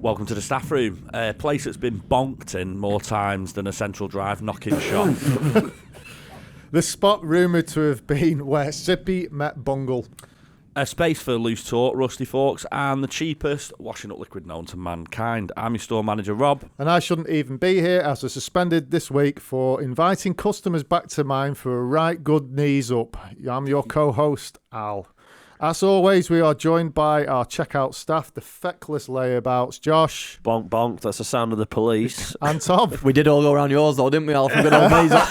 Welcome to the staff room, a place that's been bonked in more times than a Central Drive knocking shop. The spot rumoured to have been where Sippy met Bungle. A space for loose talk, rusty forks, and the cheapest washing up liquid known to mankind. I'm your store manager, Rob. And I shouldn't even be here as we're suspended this week for inviting customers back to mine for a right good knees up. I'm your co-host, Al. As always, we are joined by our checkout staff, the feckless layabouts, Josh. Bonk, bonk, that's the sound of the police. And Tom. We did all go around yours though, didn't we, Al? From good old knees up.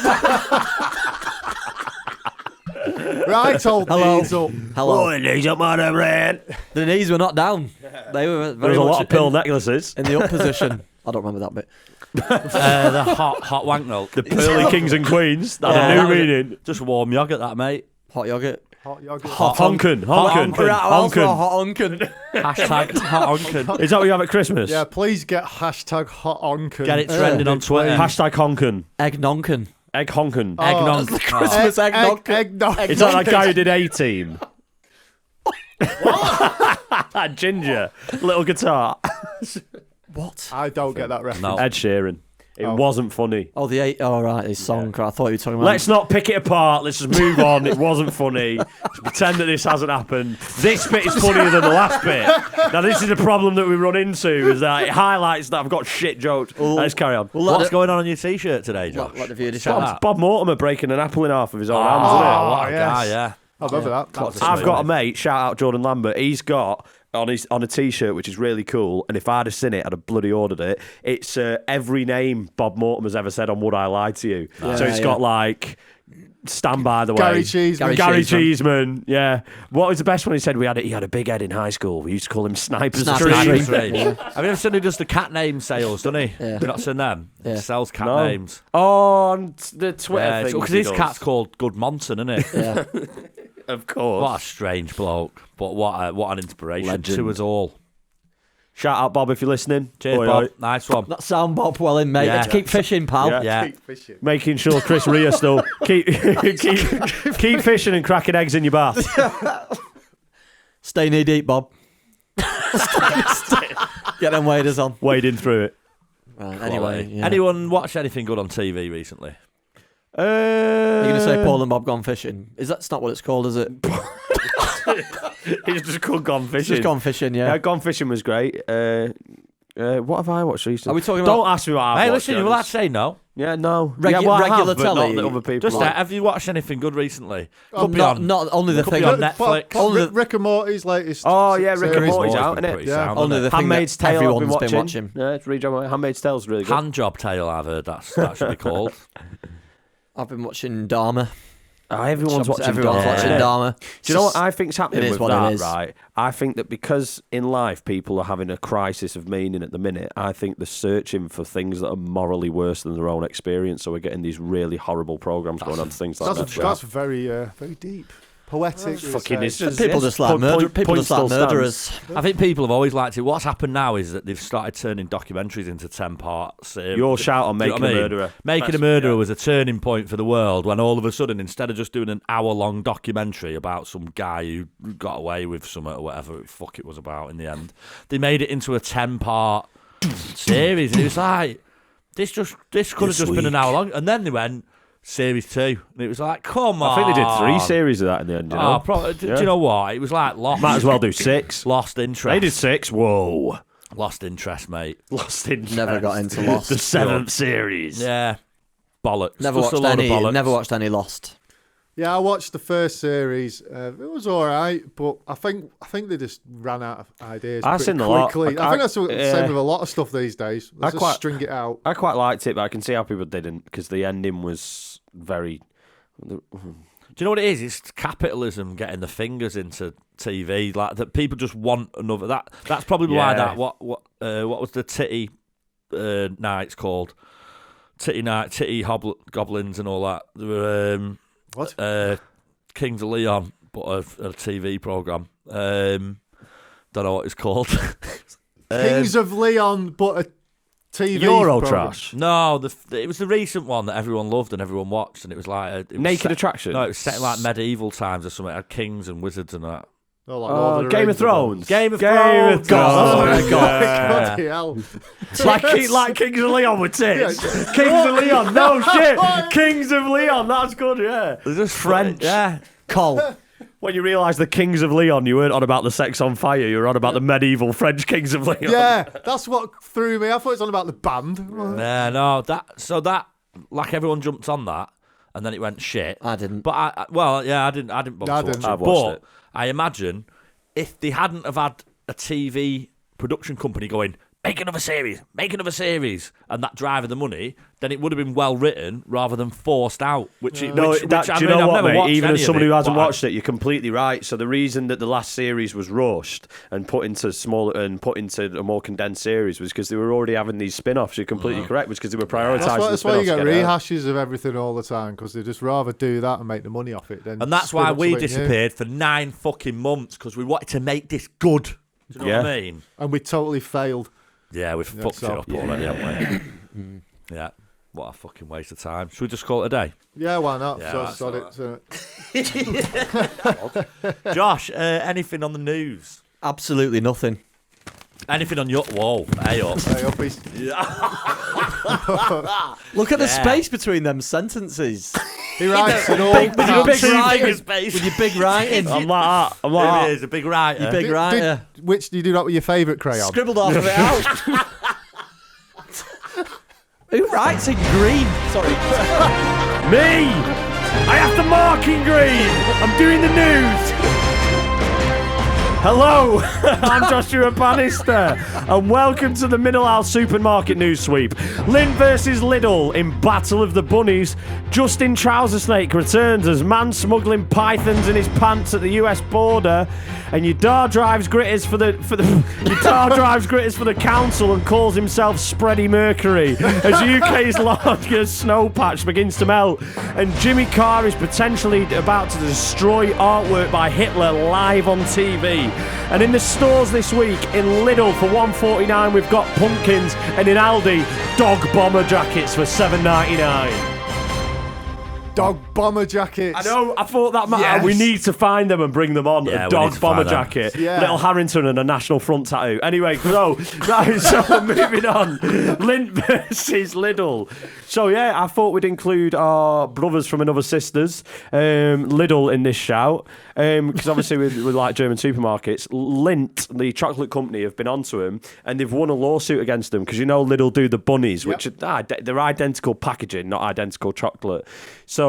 Right, old knees up. Hello. Oh, knees up, my man. The knees were not down. They were There very was a much lot of pill necklaces. in the up position. I don't remember that bit. The hot wank milk. The pearly kings and queens. That's Yeah, a that new was meaning. Just warm yogurt, that, mate. Hot yogurt. Hot yogurt. Honkin, hot honkin, honkin. Hot honkin. unkin. Hashtag hot onken. Is that what you have at Christmas? Yeah, please get hashtag hot onken. Get it trending on Twitter. Hashtag honkin. Egg nonkin. Egg honkin. Oh, Eggnog. That's the Christmas egg nonkin. Eggnog. Is that that guy who did A-Team? That ginger. Little guitar. What? I don't get that reference. No. Ed Sheeran. It Oh. wasn't funny. Oh, the eight. Oh, right, his song. I thought you were talking about. Let's not pick it apart. Let's just move on. It wasn't funny. Let's pretend that this hasn't happened. This bit is funnier than the last bit. Now, this is the problem that we run into, is that it highlights that I've got shit jokes. Let's carry on. What's going on your T-shirt today, Josh? Let the viewer decide. Bob Mortimer breaking an apple in half with his own hands, Oh, isn't it? what a yes. guy, yeah. I love that. That's I've sweet, got a mate. mate, shout out Jordan Lambert, he's got on a t-shirt which is really cool, and if I'd have seen it I'd have bloody ordered it. It's every name Bob Mortimer's ever said on Would I Lie to You. So it's got like Stand By the Way, Gary Cheeseman. Gary Cheeseman, yeah. What was the best one he said? He had a big head in high school. We used to call him Sniper's Sniper's Tree. Tree. Have you ever seen who does the cat name sales, doesn't he? Yeah. Have you not seen them? Yeah. He sells cat No. names. On the Twitter Yeah, thing. because his cat's called Good Monson, isn't it? Yeah. Of course. What a strange bloke. But what an inspiration Legend. to us all. Shout out Bob if you're listening. Cheers, Oi, Bob. oi. Nice one. That sound Bob well in, mate. Yeah. Let's keep fishing, pal. Yeah. Yeah. Keep fishing. Making sure Chris Rea still keep fishing and cracking eggs in your bath. Stay knee deep, Bob. Get them waders on. Wading through it. Right, anyway, yeah. Anyone watch anything good on TV recently? You're going to say Paul and Bob gone fishing? That's not what it's called, is it? It's just called Gone It's Fishing. just gone fishing, yeah. Yeah, Gone Fishing was great. What have I watched recently? Are we talking Don't about ask me what I've Hey, watched. listen, you're allowed to say no. Yeah, no. Regu- yeah, well, I regular have, but telly? not that other people. Just have you watched anything good recently? Could be not, on. not only the could thing be on on Netflix. Only the- Rick and Morty's latest. Oh, yeah, Rick and series. Morty's Morty's out, been innit? pretty Yeah. sound, only isn't the it? thing Handmaid's that Tale. everyone's I've been been watching. Yeah, it's rejoined. Handmaid's Tale's really good. Hand job tale, I've heard that should be called. I've been watching Dharma. Everyone's watching. Everyone's Dharma. watching Yeah. Dharma. Do you know what I think's happening It is with what that, it is. right? I think that because in life people are having a crisis of meaning at the minute, I think they're searching for things that are morally worse than their own experience. So we're getting these really horrible programs going on to things like that. That's very deep. Poetic. Fucking it's, is- People just like murder. People just like murderers. I think people have always liked it. What's happened now is that they've started turning documentaries into 10-part series. Your shout on Do you know Making what I a mean? Murderer. Making a Murderer was a turning point for the world when all of a sudden, instead of just doing an hour-long documentary about some guy who got away with something or whatever the fuck it was about in the end, they made it into a 10-part series. And it was like, this could have just been an hour long. And then they went, Series 2. And it was like, come on. I think they did 3 series of that in the end. You know? Do you know what? It was like lost. Might as well do 6. Lost interest. They did 6. Whoa. Lost interest, mate. Lost interest. Never got into Lost. The 7th series. Yeah. Bollocks. Never Just a watched load of any. bollocks. Never watched any Lost. Yeah, I watched the first series. It was all right, but I think they just ran out of ideas. I've pretty seen a lot. quickly. I think that's the same with a lot of stuff these days. Let's just string it out. I quite liked it, but I can see how people didn't because the ending was very. Do you know what it is? It's capitalism getting the fingers into TV. Like that, people just want another. That's probably why Yeah. that. What was the titty nights called? Titty night, goblins and all that. There were What? Kings of Leon, but a TV program. Don't know what it's called. Kings of Leon, but a TV Euro program. trash. No, it was the recent one that everyone loved and everyone watched, and it was like Naked Attraction. No, it was set in like medieval times or something. It had kings and wizards and that. Oh, like Lord the Game Rings of Thrones. Game of Game Thrones. of Thrones. Oh, my Yeah. God. Bloody hell. like Kings of Leon with tits. Kings of Leon. No shit. Kings of Leon. That's good, yeah. They're just French. Yeah. Cole. When you realise the Kings of Leon, you weren't on about the sex on fire, you were on about the medieval French Kings of Leon. Yeah, that's what threw me. I thought it was on about the band. Yeah, no, that like everyone jumped on that, and then it went shit. I didn't. But I didn't bother I to watch didn't. it. I've watched But it. I imagine if they hadn't have had a TV production company going, make another series, and that driving the money, then it would have been well written rather than forced out. Which do you know I've what, never mate? watched Even any as of somebody it, who hasn't but watched it, you're completely right. So the reason that the last series was rushed and put into smaller and put into a more condensed series was because they were already having these spin-offs. You're completely correct, was because they were prioritising. That's why you get the spin-offs, rehashes of everything all the time, because they just rather do that and make the money off it. Than And that's spin why up we something new. disappeared for 9 fucking months, because we wanted to make this good. Do you know what I mean? And we totally failed. Yeah, we've fucked so- it up already, haven't we? Yeah. What a fucking waste of time. Should we just call it a day? Yeah, why not? Yeah, So that's sod all it. Josh, anything on the news? Absolutely nothing. Anything on your... Whoa, hey up. Hey, up his- Look at the Yeah. space between them sentences. He writes in all Big, with your big Two writing. fingers, mate. With your big writing. I'm like that. I'm like There that. he is, a big writer. Your big writer. Which do you do that with your favourite crayon? Scribbled half of it out. Who writes in green? Sorry. Me! I have to mark in green! I'm doing the news! Hello, I'm Joshua Bannister, and welcome to the Middle Supermarket News Sweep. Lindt versus Lidl in Battle of the Bunnies. Justin Trousersnake returns as man smuggling pythons in his pants at the US border, and your Dar drives gritters for the council and calls himself Spready Mercury as UK's largest snow patch begins to melt, and Jimmy Carr is potentially about to destroy artwork by Hitler live on TV. And in the stores this week, in Lidl for $1.49 we've got pumpkins, and in Aldi, dog bomber jackets for $7.99. Dog bomber jackets. I know, I thought that mattered. Yes. We need to find them and bring them on. Yeah, A we need dog to bomber find them. jacket, Yeah. Little Harrington and a National Front tattoo. Anyway, so moving on. Lindt versus Lidl. So yeah, I thought we'd include our brothers from another sisters, Lidl, in this shout. Because obviously we like German supermarkets. Lindt, the chocolate company, have been onto him and they've won a lawsuit against them because you know Lidl do the bunnies, which are, they're identical packaging, not identical chocolate. So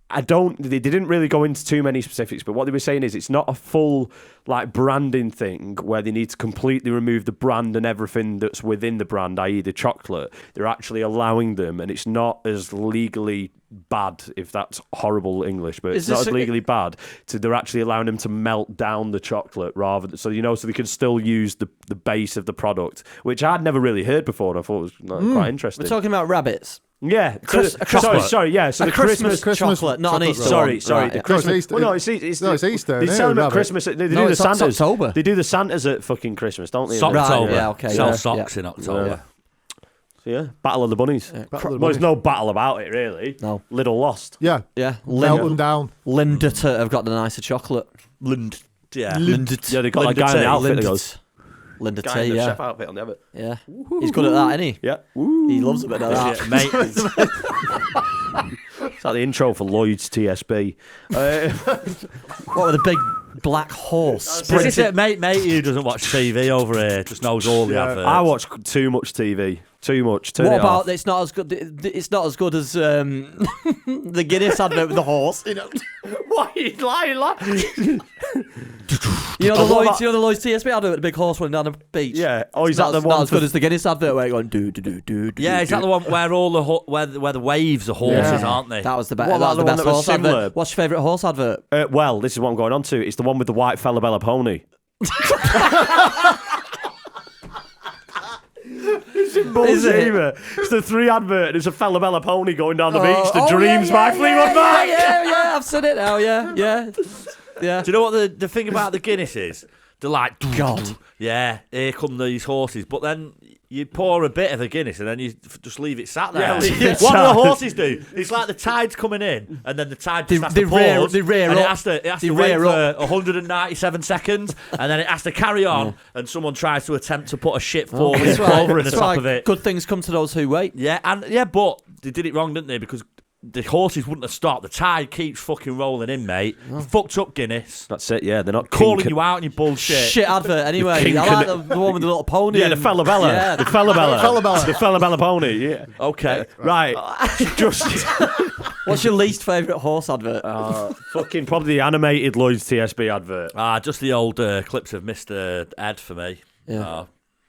they didn't really go into too many specifics, but what they were saying is it's not a full like branding thing where they need to completely remove the brand and everything that's within the brand, i.e. the chocolate. They're actually allowing them, and it's not as legally bad, if that's horrible English, but it's not as legally bad. So they're actually allowing them to melt down the chocolate rather than, so they can still use the base of the product, which I'd never really heard before, and I thought it was quite interesting. We're talking about rabbits. Yeah, chocolate. sorry, yeah. So A the Christmas Christmas chocolate, not an chocolate Easter roll. one. Sorry, Right, the yeah. Christmas. Easter. Well, it's Easter. They no, sell them at rabbit. Christmas. They do No, the it's Santas. October. They do the Santas at fucking Christmas, don't they? Socktober. yeah, okay, Sell yeah, socks in October. So yeah, Battle of the Bunnies. Battle of the Well, there's Bunnies. no battle about it really. No. Lidl lost. Yeah, Yeah. melt them down. Lindt have got the nicer chocolate. Lind. Yeah. Lindt. Yeah, they got that guy in the outfit that goes. Lindt, Guy in the yeah. chef outfit on the other. Yeah. He's good at that, isn't he? Yeah. He loves a bit of that. Yeah, mate. It's like the intro for Lloyd's TSB. What with a big black horse? This is it, mate who doesn't watch TV over here, just knows all the Yeah. adverts. I watch too much TV. Too much. Turn What it about off. it's not as good? It's not as good as the Guinness advert with the horse. You know, Why are you lying? you know the Lloyd's TSB advert with the big horse running down the beach. Yeah. Oh, is It's that not, the as- one? not as for- good as the Guinness advert where you're going do. Yeah, is that the one where all the where the waves are horses, Yeah. aren't they? That was the best. What That was about the the one best that was horse similar? advert. What's your favourite horse advert? Well, this is what I'm going on to. It's the one with the white fella Bella pony. Is it? It's the 3 advert. There's a fella Bella pony going down the beach. The Oh, Dreams yeah, by yeah, Fleetwood Mac. Yeah, I've seen it now. Yeah. Do you know what the thing about the Guinness is? They're like, God. yeah, here come these horses. But then You pour a bit of the Guinness and then you just leave it sat there. Yeah, leave it What do the sat. horses do? It's like the tide's coming in, and then the tide just has to rear- pause, they rear and it up. has to They wait rear for 197 seconds, and then it has to carry on, and someone tries to attempt to put a shit forward That's over in the That's top right. of it. Good things come to those who wait. Yeah, but they did it wrong, didn't they? Because the horses wouldn't have stopped. The tide keeps fucking rolling in, mate. Fucked up Guinness. That's it. Yeah, they're not Calling kinking- you out on your bullshit. Shit advert anyway. king I like the one with the little pony. Yeah, the and- fella bella. Yeah. The fella bella. Fella bella. The fella bella pony. Yeah. Okay. Right. Just What's your least favourite horse advert? fucking probably the animated Lloyd's TSB advert. Just the old clips of Mr. Ed for me. Yeah.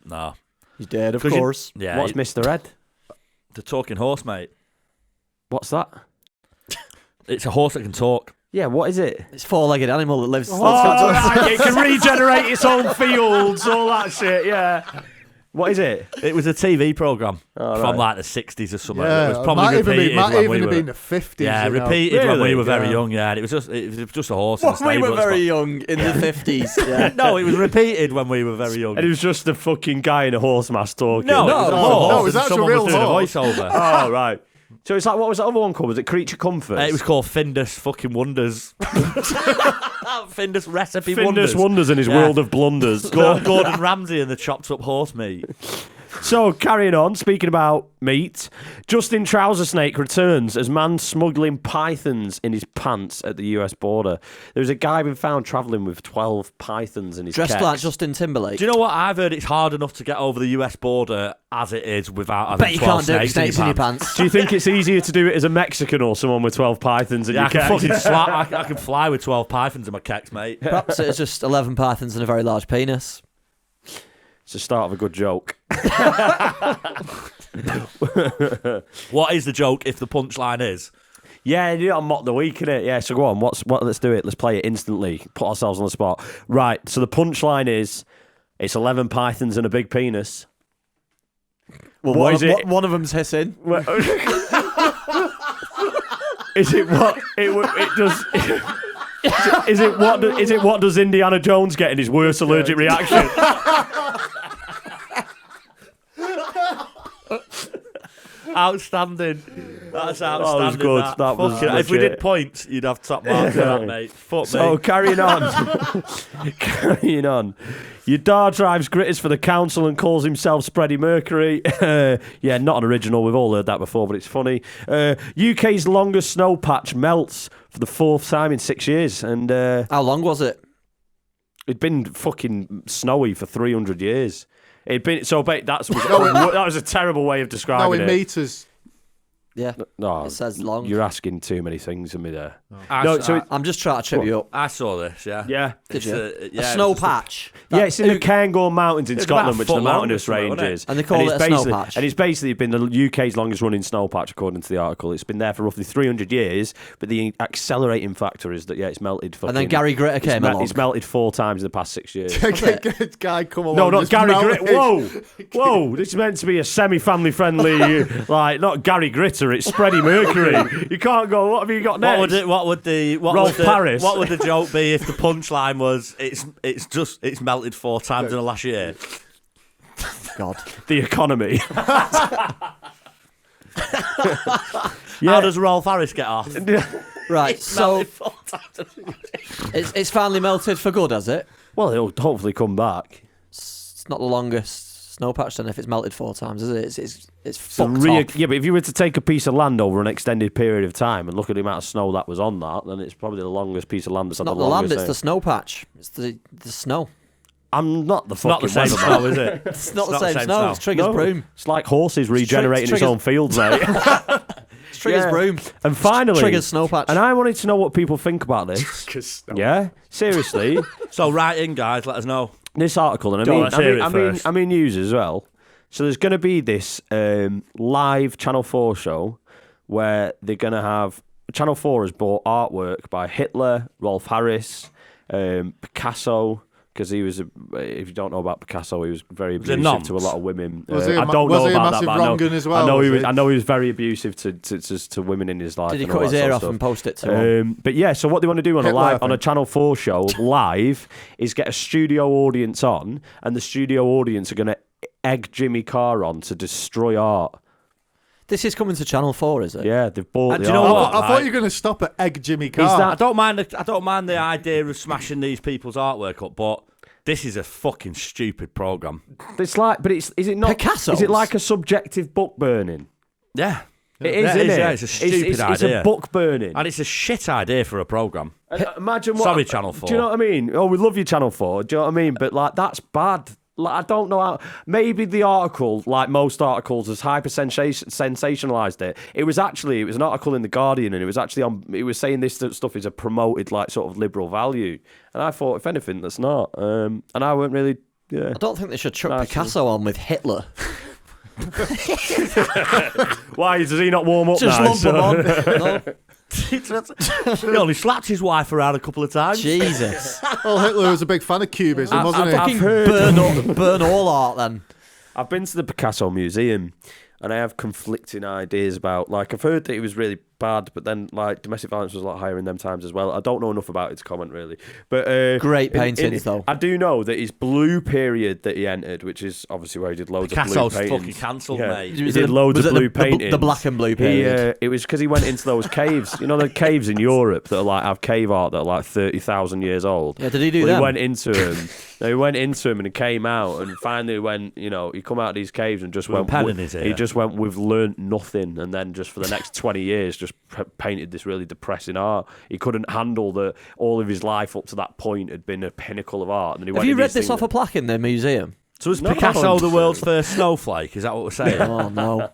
No. He's dead, of 'Cause you- course. Yeah. What's Mr. Ed? The talking horse, mate. What's that? It's a horse that can talk. Yeah, what is it? It's a four-legged animal that lives. Oh, right, it can regenerate its own fields, all that shit, yeah. What is it? It was a TV program Oh, from right. like the 60s or something. Yeah, It was probably might even repeated be, might when even we have were. been the 50s. Yeah, you know. repeated when we Really? were very Yeah. young. Yeah, and it was just a horse. in the We were stable. very young in the 50s. Yeah. No, it was repeated when we were very young. And it was just a fucking guy in a horse mask talking. No, it was a no, horse. no, it was and actually someone real was doing horse. a voiceover. Oh, right. So it's like, what was the other one called? Was it Creature Comforts? It was called Findus fucking Wonders. Findus Recipe Findus Wonders. Wonders in his Yeah. world of blunders. Gordon Ramsay and the chopped up horse meat. So, carrying on, speaking about meat, Justin Trouser Snake returns as man smuggling pythons in his pants at the US border. There's a guy been found travelling with 12 pythons in his Dressed kecks. like Justin Timberlake. Do you know what? I've heard it's hard enough to get over the US border as it is without having Bet you 12 can't do it with snakes snakes in your pants. Do you think it's easier to do it as a Mexican or someone with 12 pythons in Yeah, I your can kecks? fucking I can fly with 12 pythons in my kecks, mate. Perhaps it's just 11 pythons and a very large penis. It's the start of a good joke. What is the joke if the punchline is? Yeah, you don't mock the week, innit? Yeah, so go on. Let's do it. Let's play it instantly. Put ourselves on the spot. Right, so the punchline is, it's 11 pythons and a big penis. Well, What is it? One of them's hissing. Is it what it does? Is it what does Indiana Jones get in his worst allergic reaction? Outstanding. That's outstanding. good. That was Fucking- if we legit. did points, you'd have top marks for that, mate. Fuck So me. carrying on, carrying on. Your dad drives gritters for the council and calls himself Spready Mercury. Yeah, not an original. We've all heard that before, but it's funny. UK's longest snow patch melts for the 4th time in 6 years, and How long was it? it'd been fucking snowy for 300 years. It'd been so. That was a terrible way of No, describing in it. meters. Yeah, No, it says long. you're asking too many things of me there. I, No, so I'm just trying to trip you up. I saw this, yeah. Yeah. Did It's you? yeah, A snow it's just patch. Yeah, it's in the Cairngorm Mountains in It's about Scotland, a which the foot long mountainous or something, range wasn't it? is. And they call it's it a snow basically- patch. And it's basically been the UK's longest running snow patch, according to the article. It's been there for roughly 300 years, but the accelerating factor is that, yeah, it's melted fucking... And then Gary Gritter it's came along. It's melted 4 times in the past 6 years. Guy come along. No, not just Gary melted. Gritter. Whoa, this is meant to be a semi-family friendly, like not Gary Gritter. It's Spready Mercury. You can't go. What have you got next? What would the Rolf Paris. What would the joke be if the punchline was it's melted 4 times in the last year? God. The economy. How does Rolf Harris get off? Right, so Melted 4 times. it's finally melted for good, has it? Well, he'll hopefully come back. It's not the longest snow patch then if it's melted 4 times, is it? It's So fucked off. yeah, but if you were to take a piece of land over an extended period of time and look at the amount of snow that was on that, then it's probably the longest piece of land that's It's had not the the land, longest it's the snow patch. It's the snow. I'm not the Not fucking the same weatherman. snow, is it? It's not the same snow. It's Trigger's No. broom. It's like horses regenerating its Trigger's- own fields, mate. It's Trigger's Yeah. broom. And finally, Trigger's snow patch. and I wanted to know what people think about this. Yeah, seriously, So write in, guys. Let us know. this article, and Go on, let's hear it first. I mean news as well. So there's going to be this live Channel 4 show where they're going to have... Channel 4 has bought artwork by Hitler, Rolf Harris, Picasso, because he was, if you don't know about Picasso, he was very Was it abusive nonce? to a lot of women. Was he a I ma- don't was know he a about that, massive but I know, wrong-un as well, I know he was was. he? I know he was very abusive to women in his life. Did he and cut all his that ear sort of off stuff. and post it to him? But yeah, so what they want to do on Hitler, I on a think. Channel 4 show live is get a studio audience on, and the studio audience are going to egg Jimmy Carr on to destroy art. This is coming to Channel 4, is it? Yeah, they've bought And the do you know art. what? I thought right? you were going to stop at Egg Jimmy Carr. I don't mind. I don't mind the idea of smashing these people's artwork up, but this is a fucking stupid program. It's like, but is it not? Picasso's? Is it like a subjective book burning? Yeah, It is, Yeah, isn't it? yeah, it's a stupid It's idea. a book burning. and it's a shit idea for a program. Imagine what. Sorry, Channel 4. Do you know what I mean? Oh, we love you, Channel 4. Do you know what I mean? But like, that's bad. Like, I don't know how. Maybe the article, like most articles, has hyper sensationalized it. It was an article in the Guardian, and it was actually on. It was saying this stuff is a promoted like sort of liberal value, and I thought, if anything, that's not. And I weren't really. Yeah. I don't think they should chuck Nice. Picasso on with Hitler. Why does he not warm up? Just nice? lump him on. No. He only slapped his wife around a couple of times. Jesus. Well, Hitler was a big fan of Cubism, wasn't he? I've heard. Burn all art then. I've been to the Picasso Museum, and I have conflicting ideas about. Like, I've heard that it was really bad, but then like domestic violence was a lot higher in them times as well. I don't know enough about it to comment really, but Great paintings, though. I do know that his blue period that he entered, which is obviously where he did loads Picasso's of blue paintings. fucking cancelled, Yeah. mate. He Was did it- loads was of it blue paintings. the black and blue period. It was because he went into those caves. You know the caves in Europe that are like have cave art that are like 30,000 years old. Yeah, did he do Well, that? He went into them. No, he went into them and he came out and finally went. You know, he come out of these caves and just With a went. pen in his ear. He just went. We've learnt nothing, and then just for the next 20 years, just painted this really depressing art. He couldn't handle that. All of his life up to that point had been a pinnacle of art. And then he Have went you in read these this things off a plaque in the museum? So was No, Picasso the no. world's first snowflake? Is that what we're saying? Oh, no.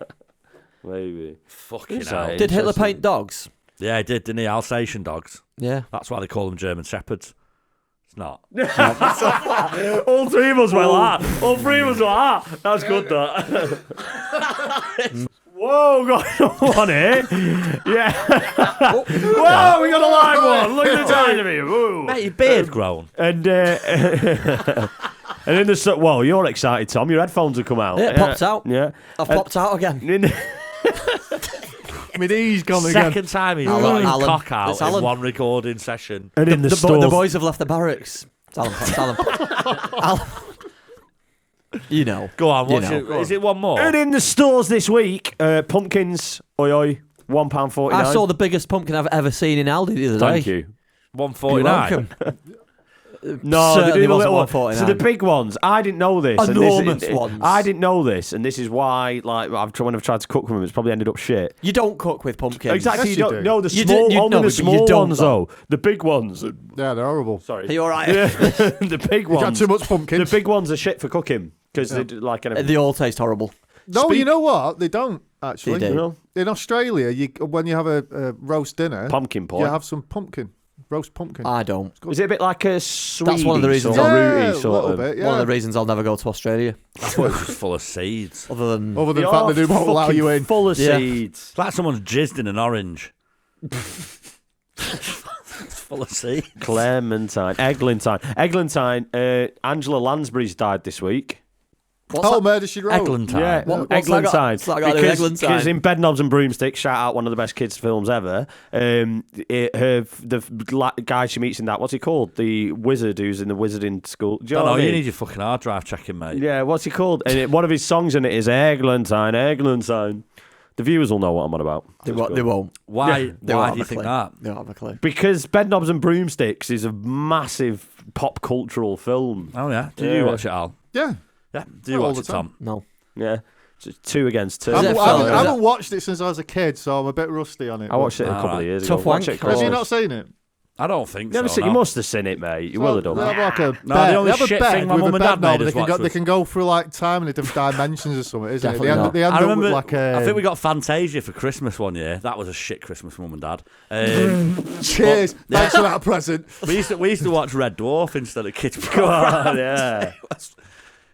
Maybe. Fucking It's hell. like- Did Hitler Interesting. paint dogs? Yeah, he did, didn't he? Alsatian dogs. Yeah. That's why they call them German Shepherds. It's not. All three of us were like that. All three of us were like that. That's good, that. Whoa, got on here. Yeah. Whoa, we got a live one. Look at the time of me. Whoa. Mate, your beard grown. And and in the whoa, you're excited, Tom. Your headphones have come out. Yeah, it popped out. Yeah. I've popped out again. My knee's gone again. Second time he's Alan, got his Alan. cock out It's in Alan. one recording session. And in the The stores. boys have left the barracks. It's Alan. It's Alan. Alan. You know. Go on, You what's know. it? Is it one more? And in the stores this week, pumpkins, oi oi, £1.49. I saw the biggest pumpkin I've ever seen in Aldi the other day. Thank you. One You're 49. welcome. No, they Certainly do the wasn't little ones. 149. So the big ones, I didn't know this. and Enormous this, ones. I didn't know this, and this is why, like, when I've tried to cook with them, it's probably ended up shit. You don't cook with pumpkins. Exactly, Yes, you you don't do. know the You small, do- you- only no, the but you small don't, ones though. though. The big ones, Yeah, they're horrible. sorry, Are you all right? the big You got ones, too much the pumpkins. big ones are shit for cooking because they do like anything. They all taste horrible. No, you know what? They don't, actually. They do. You know, In Australia, when you have a roast dinner, pumpkin pie. you have some roast pumpkin. I don't. Is it a bit like a sweet? That's one of the reasons sort of yeah, rooty a sort little of. bit, yeah. One of the reasons I'll never go to Australia. I thought it was just full of seeds. Other than Other than the They fact are that they won't allow fucking you in. Full of Yeah. seeds. It's like someone's jizzed in an orange. It's full of seeds. Clementine, Eglantine. Angela Lansbury's died this week. what's Oh, that? Murder, She Wrote. Eglantine. Yeah, What's that got- Eglantine. what's that got to do with Eglantine? Because in Bed Knobs and Broomsticks, shout out one of the best kids films ever. The guy she meets in that, what's he called? The wizard who's in the wizarding school. Do you know No, what I you mean? need your fucking hard drive checking, mate. Yeah, what's he called? And one of his songs in it is Eglantine. The viewers will know what I'm on about. They won't. Why? They Why won't do you have a think clue. that? They don't have a clue. Because Bed Knobs and Broomsticks is a massive pop cultural film. Oh yeah. Do Yeah. you watch it, Al? Yeah. Yeah. Do you All watch the it, time. Tom? No. Yeah, so it's 2 against 2. Is I it haven't, a I haven't- film? I Is haven't watched it since I was a kid, so I'm a bit rusty on it. I watched it a couple Alright. of years Tough ago. Watch wank. it, Have you Christmas. not seen it? I don't think Never so. seen. no. You must have seen it, mate. You will have done. They have like a No, bed. the only They have a shit bed thing my with mum a and bed dad knob, made and us watch they was- can go through like time and different dimensions or something, isn't it? Definitely They end, not. they end I up remember. with like a. I think we got Fantasia for Christmas one year. That was a shit Christmas, mum and dad. Cheers. Yeah. Thanks for that present. we used to watch Red Dwarf instead of Kids Come Program. on, yeah.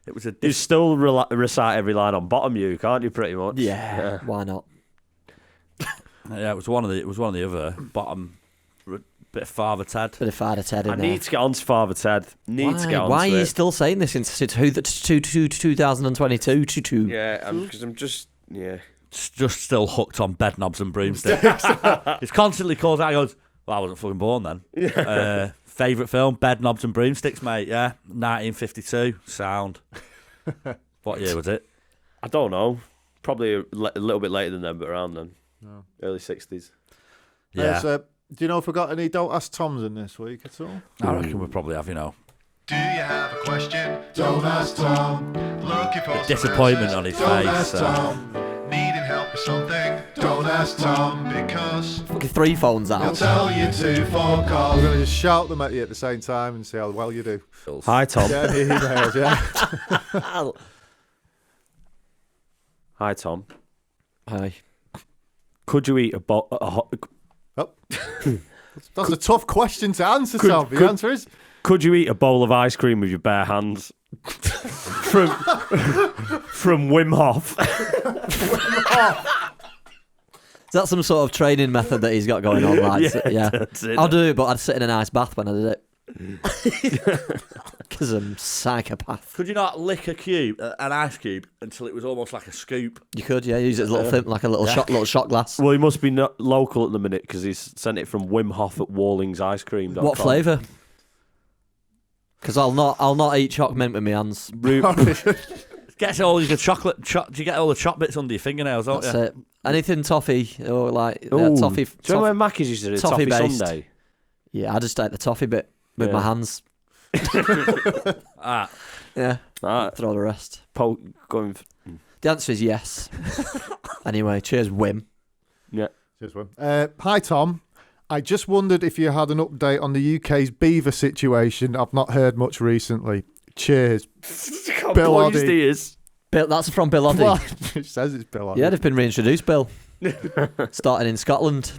It was a You still recite every line on bottom, you can't you? Pretty much. Yeah. Why not? yeah. It was one of the other bottom. Bit of Father Ted. Bit of Father Ted in I there. need to get onto Father Ted. Need to get onto Why are you it. still saying this into 2022? Yeah, because I'm just. Yeah. Just still hooked on Bed Knobs and Broomsticks. It's constantly calls out. He goes, "Well, I wasn't fucking born then." Favourite film, Bed Knobs and Broomsticks, mate. Yeah, 1952. Sound. What year was it? I don't know. Probably a little bit later than them, but around then. No. Early 60s. Yeah, So, do you know if we got any Don't Ask Toms in this week at all? I reckon we probably have. Do you have a question? Don't ask Tom. Looking for some Disappointment answers? on his Don't face, ask so. Tom. Needing help with something? Don't ask Tom because Fucking 3 phones he'll out. tell you to fuck We're off. going to just shout them at you at the same time and see how well you do. Hi, Tom. Yeah, the emails, yeah. Hi, Tom. Hi. Could you eat a hot... Oh. That's a tough question to answer, Could- Tom. The could- answer is Could you eat a bowl of ice cream with your bare hands? from Wim Hof. Is that some sort of training method that he's got going on? Like, yeah. That's it. I'll do it, but I'd sit in an ice bath when I did it. Because I'm a psychopath. Could you not lick an ice cube, until it was almost like a scoop? You could, yeah, use it as a little like a little shot glass. Well, he must be not local at the minute because he's sent it from Wim Hof at Wallings Ice Cream. What flavour? Because I'll not eat choc mint with my hands. Gets all your chocolate. You get all the chop bits under your fingernails, don't That's you? it. Anything toffee or like Ooh. toffee. Do you remember when Mackey's used to do toffee toffee based. sundae? Yeah, I just ate the toffee bit with my hands. Ah, Yeah, Ah, throw the rest. going. The answer is yes. Anyway, cheers, Wim. Cheers, Wim. Hi, Tom. I just wondered if you had an update on the UK's beaver situation. I've not heard much recently. Cheers. Bill Poised Oddie. ears. Bill, that's from Bill Oddie. Well, it says it's Bill Oddie. Yeah, they've been reintroduced, Bill. Starting in Scotland.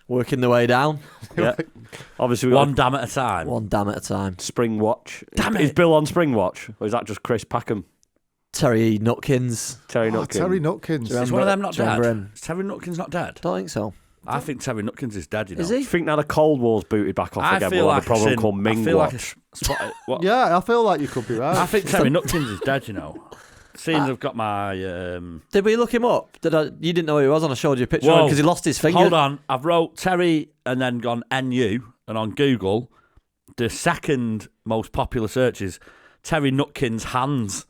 Working the way down. Yeah. Obviously, we one got dam at a time. One dam at a time. Spring Watch. Damn Is it. Bill on Spring Watch? Or is that just Chris Packham? Terry Nutkins. Terry Oh, Nutkin. Terry Nutkins. Do you Is one of them not Do you dead? remember him? Is Terry Nutkins not dead? Don't think so. I think Terry Nutkins is dead. You know. Is Do he? you think now the Cold War's booted back off I again? feel We'll like have a problem I've seen- called Ming I feel like Watch. what? Yeah, I feel like you could be right. I think Terry Nutkins is dead. You know. Seeing I've got my. Did we look him up? You didn't know who he was, and I showed you a picture of him Whoa. because he lost his finger. Hold on, I've wrote Terry and then gone NU, and on Google, the second most popular search is Terry Nutkins hands.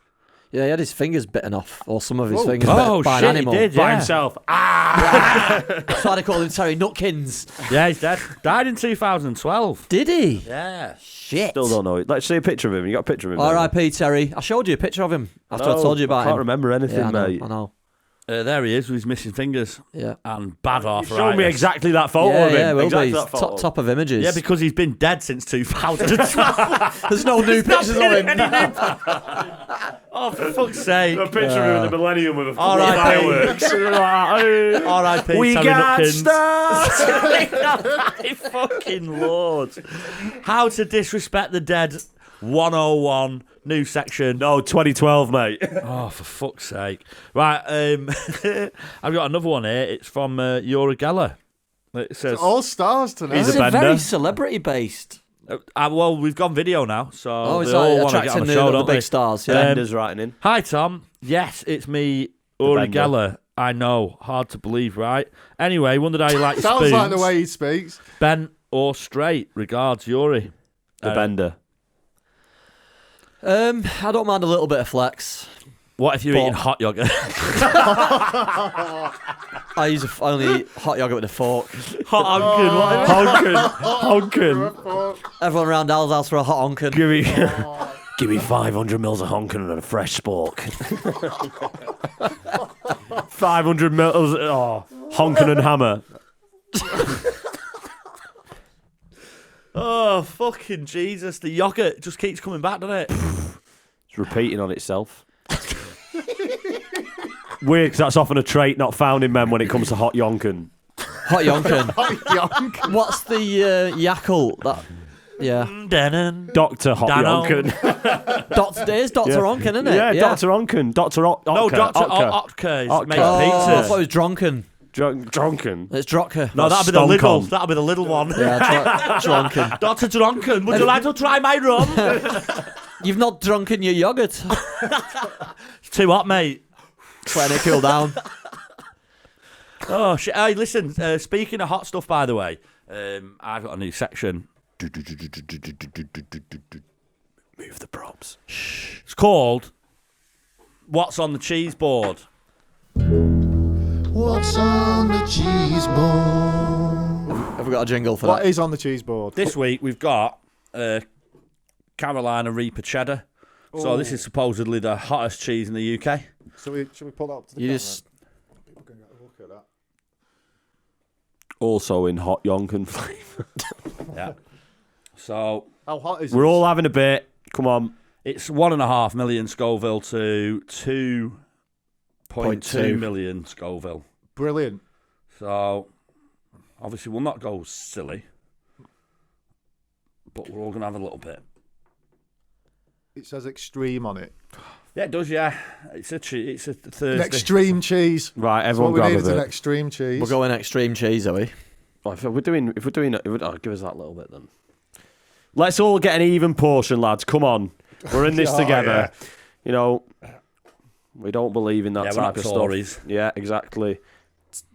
Yeah, he had his fingers bitten off, or some of his Whoa. fingers Oh, bitten by shit, an he animal. did, By yeah. himself. That's why they call him Terry Nutkins. Yeah, he's dead. Died in 2012. Did he? Yeah. Shit. Still don't know it. Let's see a picture of him. You got a picture of him? R.I.P. Terry. I showed you a picture of him after I told you about I can't him. remember anything, Yeah, I know, mate. I know. There he is with his missing fingers Yeah. and bad arthritis. Show me exactly that photo yeah, of him. yeah, will exactly be. that photo. Top of images. Yeah, because he's been dead since 2012. there's no new pictures of him. Oh, for fuck's sake. A picture of him in the Millennium with a R.I.P. fireworks. R.I.P. We Terry got Nutkins. stars. My fucking lord. How to disrespect the dead 101 new section. No, 2012, mate. Oh, for fuck's sake. Right, I've got another one here. It's from Yuri Geller. It says, All stars tonight. He's It's a a bender. very celebrity based. well, we've gone video now, so Oh, it's they all like want to get on attracting the show, the don't they? big stars. Yeah. Bender's writing in. Hi, Tom. Yes, it's me, Uri bender. Geller. I know, hard to believe, right? Anyway, wondered how you like your Sounds spoons. like the way he speaks. Bent or straight? Regards, Yuri. The Bender. I don't mind a little bit of flex. What if you're But- eating hot yogurt? I only eat hot yogurt with a fork. Hot honkin', Honkin. Everyone around Al's house for a hot honkin'. Give me 500 mils of honkin and a fresh spork. 500 mils. Oh, honkin and hammer. Oh, fucking Jesus. The yogurt just keeps coming back, doesn't it? It's repeating on itself. Weird, because that's often a trait not found in men when it comes to hot yonkin. Hot yonkin. What's the Yakult? That, yeah. Dr. Hot Dano. Yonkin. Doctor, it is Dr. Yeah. Honkin, isn't it? Yeah, Dr. Onken. Dr. Otka. No, Dr. Otka. Otka is Otka. making Oh, I pizzas. thought it was Drunken. Drunken. It's Drocker. No, that'll be the Stonk little. on. That'll be the little one. Yeah, Drunken. Dr. Drunken, would you like to try my rum? You've not drunken your yogurt. It's too hot, mate. It's letting it cool down. Oh shit! Hey, listen. Speaking of hot stuff, by the way, I've got a new section. Move the props. It's called What's on the cheese board? What's on the cheese board? Have we got a jingle for What that? is on the cheese board? This week we've got Carolina Reaper cheddar. So this is supposedly the hottest cheese in the UK. Should we put that up to the You camera? just People can get a look at that. Also in hot yonkin flavour. Yeah. So How hot is We're it? all having a bit. Come on. it's 1.5 million Scoville to 2.2 0.2 million Scoville. Brilliant. So obviously we'll not go silly, but we're all gonna have a little bit. It says extreme on it. Yeah, it does. Yeah, it's a Thursday. An extreme cheese. Right, That's what everyone we grab need a is an bit. extreme cheese. we're going extreme cheese, are we? Oh, if we're doing it, give us that little bit then. Let's all get an even portion, lads. Come on, we're in this Oh, together. You know, we don't believe in that Yeah, we're type not of Tories. stuff. Yeah, exactly.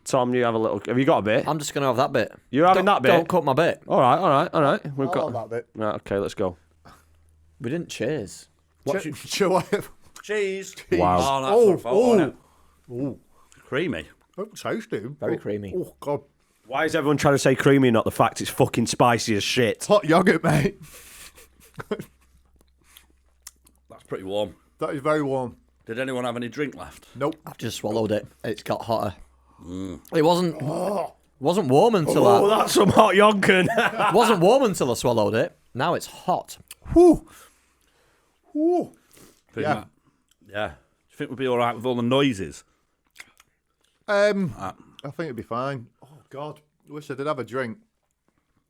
Tom, you have a little. Have you got a bit? I'm just going to have that bit. You're having that bit. Don't cut my bit. All right. We've I'll got have that bit. Right, okay, let's go. We didn't cheers. Shall I have? Cheese. Wow. Oh, that's oh. oh. Creamy. Oh, tasty. Very creamy. Oh, God. Why is everyone trying to say creamy, not the fact it's fucking spicy as shit? Hot yogurt, mate. That's pretty warm. That is very warm. Did anyone have any drink left? Nope. I've just swallowed it. It's got hotter. It wasn't warm until Oh, that's some hot yonkin. it wasn't warm until I swallowed it. Now it's hot. Whew. Whew. Think Yeah. that- yeah. Do you think we'll be all right with all the noises? I think it'd be fine. Oh, God. I wish I did have a drink.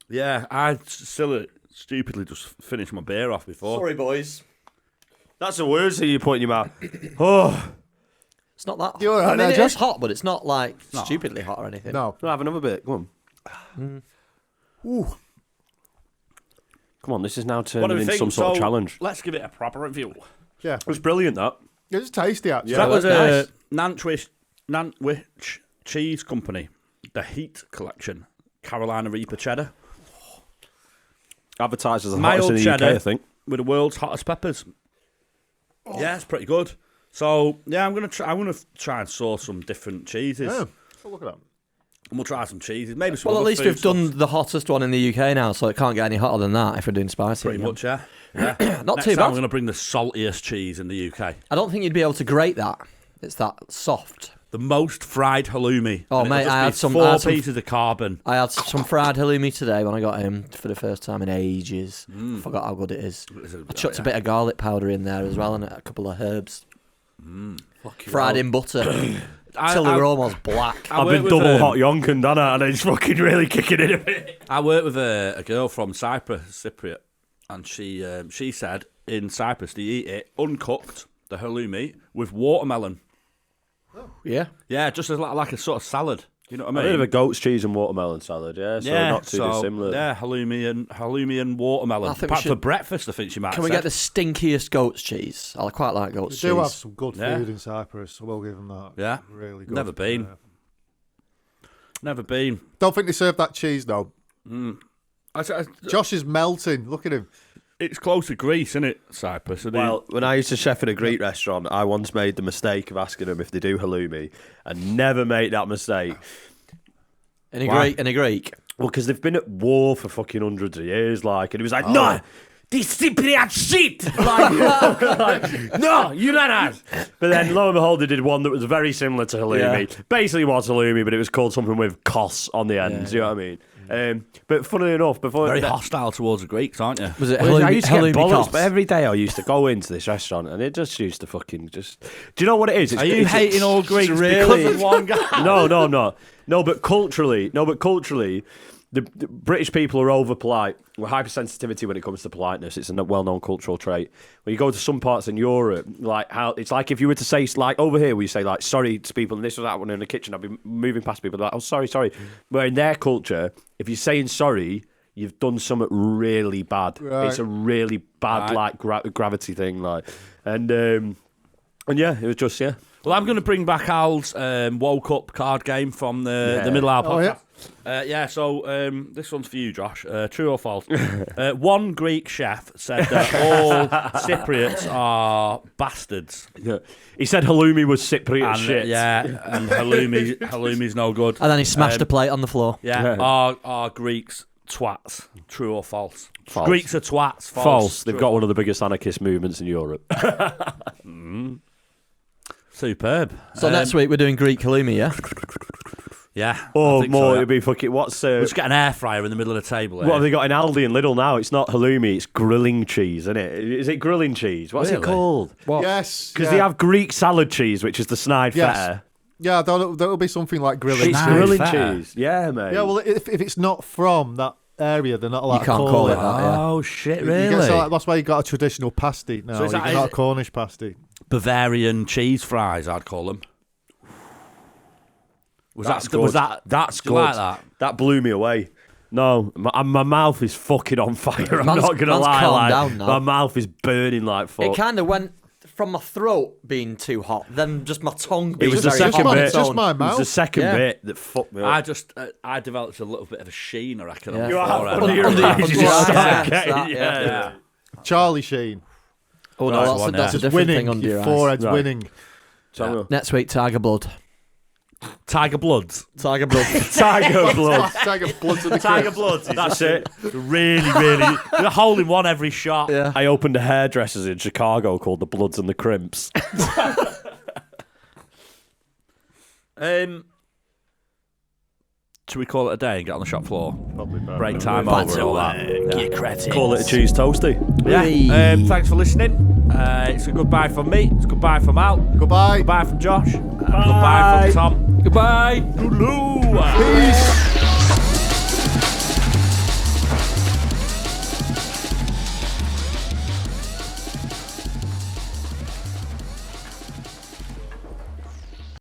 Yeah, I still stupidly just finished my beer off before. Sorry, boys. That's the words that you put in your mouth. Oh, It's not that. You all right I mean, there, it is Josh? hot, but it's not like stupidly hot or anything. No. have another bit. Come on. Ooh. Come on, this is now What do turning we into think? some sort of So, challenge. Let's give it a proper review. Yeah. It was brilliant, that. It's tasty, actually. So that was that's a Nantwich Cheese Company, the Heat Collection, Carolina Reaper cheddar, Advertised as the Mild hottest in the cheddar. UK, I think. with the world's hottest peppers. Yeah, it's pretty good. So yeah, I'm gonna try and source some different cheeses, Yeah. Oh, look at that. and we'll try some cheeses. Maybe some. Well, at other least food we've stuff. done the hottest one in the UK now, so it can't get any hotter than that if we're doing spicy. pretty again. much. Yeah, yeah. Not Next too time bad. I'm gonna bring the saltiest cheese in the UK. I don't think you'd be able to grate that. It's that soft. The most fried halloumi. Oh, And it'll mate, just I be had some- 4 I had some- pieces of carbon. I had some fried halloumi today when I got home for the first time in ages. Forgot how good it is. I chucked a bit of garlic powder in there as well and a couple of herbs. Fried in butter till they were almost black. I I've work been with, double hot yonkin, done I? And it's fucking really kicking in a bit. I worked with a girl from Cypriot, and she said in Cyprus they eat it uncooked, the halloumi, with watermelon. Yeah. Yeah, just as like a sort of salad. You know what I A mean? bit of a goat's cheese and watermelon salad, yeah. So not too dissimilar. Yeah, halloumi and watermelon. I think we Perhaps for should- breakfast, I think she might. Can we get the stinkiest goat's cheese? I quite like goat's They do have cheese. some good Yeah. food in Cyprus. I will give them that. Yeah, Really good. never been. Never been. Don't think they serve that cheese, though. I- Josh is melting. Look at him. it's close to Greece, isn't it? Cyprus. So they- Well, when I used to chef in a Greek restaurant, I once made the mistake of asking them if they do halloumi, and never make that mistake. In a Why? Greek. In a Greek. Well, because they've been at war for fucking hundreds of years, like, and it was like, no, this Cypriot shit. Like, no, you're not us. But then, lo and behold, they did one that was very similar to halloumi. Basically, was halloumi, but it was called something with kos on the end. Do you know what I mean? But funnily enough, before very hostile towards the Greeks, aren't you? Was it Well, I halloumi, used to get halloumi bollocks, cops? but every day I used to go into this restaurant and it just used to fucking just. Do you know what it is? Are you hating all Greeks really- because of one guy? No, but culturally, the British people are over polite. We're hypersensitivity when it comes to politeness. It's a well-known cultural trait. When you go to some parts in Europe, like how it's like if you were to say, like over here, we say like sorry to people, and this was happening in the kitchen. I'd be moving past people like, oh sorry. Where in their culture, if you're saying sorry, you've done something really bad. Right. It's a really bad Right. like gravity thing, like, and yeah, it was just Well, I'm going to bring back Al's woke up card game from the middle hour podcast. So this one's for you, Josh. True or false? One Greek chef said that all Cypriots are bastards. Yeah. He said halloumi was Cypriot shit. And halloumi's no good. And then he smashed a plate on the floor. Are Greeks twats? True or false? False. Greeks are twats. False. They've True. got one of the biggest anarchist movements in Europe. Superb. So next week we're doing Greek halloumi, yeah? Yeah. Or I think more, so, yeah. it'd be fucking. What's We'll just get an air fryer in the middle of the table. what have they got in Aldi and Lidl now? It's not halloumi, it's grilling cheese, isn't it? Is it grilling cheese? What's it Really? called? Yes. Because they have Greek salad cheese, which is the snide Yes. feta. Yeah, that'll be something like grilling. It's Snide grilling feta. cheese. Yeah, mate. Yeah, well, if it's not from that area, they're not allowed You can't to call it that. that, yeah. Oh shit! You Really? get- so that's why you got a traditional pasty now. So is You that- got is a Cornish pasty. Bavarian cheese fries, I'd call them. That's Was good. that? That's Do good. you like that? That blew me away. No, my mouth is fucking on fire. I'm Man's- not gonna man's lie. calmed Like, down now. my mouth is burning like fuck. It kind of went from my throat being too hot, then just my tongue It being was the very second hot on bit. its Just own. my It was mouth. the second Yeah. bit that fucked me I up. just I developed a little bit of a sheen, I reckon. Yeah. On You my are forehead. under your Under your eyes, you eyes, start yeah. getting- That, yeah. Yeah. Charlie Sheen. Oh no, Nice that's, one, that's yeah. a different Winning. thing under your eyes. forehead's Right. winning. Next week, Tiger Blood. Tiger Bloods. Tiger Blood. Tiger blood. Tiger blood to the Tiger crisp. Bloods. That's it. Really, really. They're holding one every shot. Yeah. I opened a hairdresser's in Chicago called the Bloods and the Crimps. Should we call it a day and get on the shop floor? Probably Break time Back over to and all that. You cretins. Call it a cheese toasty. Yeah. Hey. Thanks for listening. It's a goodbye from me. It's a goodbye from Al. Goodbye. Goodbye from Josh. Goodbye from Tom. Goodbye. Toodaloo. Peace.